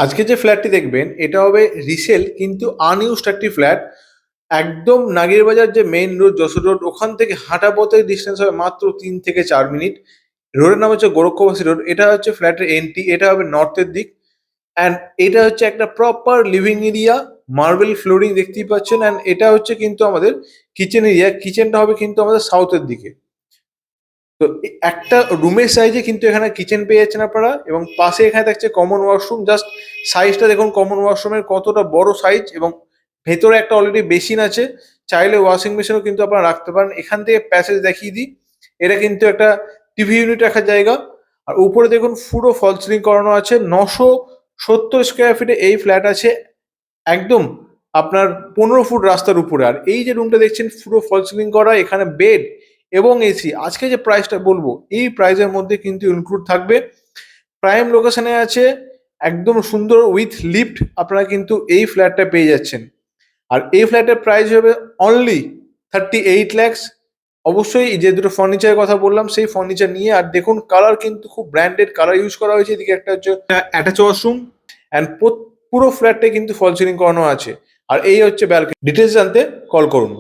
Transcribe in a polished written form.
আজকে যে ফ্ল্যাটটি দেখবেন এটা হবে রিসেল কিন্তু আনইউজড একটি ফ্ল্যাট। একদম নাগেরবাজার যে মেইন রোড যশোর রোড ওখান থেকে হাঁটা পথের ডিস্টেন্স হবে মাত্র 3 থেকে 4 মিনিট। রোডের নাম হচ্ছে গোরক্ষবাসী রোড। এটা হচ্ছে ফ্ল্যাটের এন্ট্রি, এটা হবে নর্থের দিক। অ্যান্ড এটা হচ্ছে একটা proper living area, marble flooring দেখতেই পাচ্ছেন। অ্যান্ড এটা হচ্ছে কিন্তু আমাদের কিচেন এরিয়া, কিচেনটা হবে কিন্তু আমাদের সাউথের দিকে। তো একটা রুমের সাইজে কিন্তু এখানে কিচেন পেয়ে যাচ্ছেন আপনারা, এবং পাশে এখানে থাকছে কমন ওয়াশরুম। জাস্ট সাইজটা দেখুন কমন ওয়াশরুমের কতটা বড় সাইজ, এবং ভেতরে একটা অলরেডি বেসিন আছে। চাইলে ওয়াশিং মেশিনও কিন্তু আপনারা রাখতে পারেন। এখান থেকে প্যাসেজ দেখিয়ে দিই, এটা কিন্তু একটা টিভি ইউনিট রাখার জায়গা। আর উপরে দেখুন পুরো ফল সিলিং করানো আছে। 970 স্কোয়ার ফিটে এই ফ্ল্যাট আছে, একদম আপনার 15 ফুট রাস্তার উপরে। আর এই যে রুমটা দেখছেন পুরো ফল সিলিং করা, এখানে বেড এবং এসি। আজকে যে প্রাইসটা বলবো এই প্রাইসের মধ্যে কিন্তু ইনক্লুড থাকবে। প্রাইম লোকেশনে আছে, একদম সুন্দর উইথ লিফট আপনারা কিন্তু এই ফ্ল্যাটটা পেয়ে যাচ্ছেন। আর এই ফ্ল্যাটের প্রাইস হবে অনলি 38 lakhs। অবশ্যই যে দুটো ফার্নিচারের কথা বললাম সেই ফার্নিচার নিয়ে। আর দেখুন কালার কিন্তু খুব ব্র্যান্ডেড কালার ইউজ করা হয়েছে। এদিকে একটা হচ্ছে অ্যাটাচ ওয়াশরুম, অ্যান্ড পুরো ফ্ল্যাটটাই কিন্তু ফল সিলিং করানো আছে। আর এই হচ্ছে ব্যালকনি। ডিটেলস জানতে কল করুন।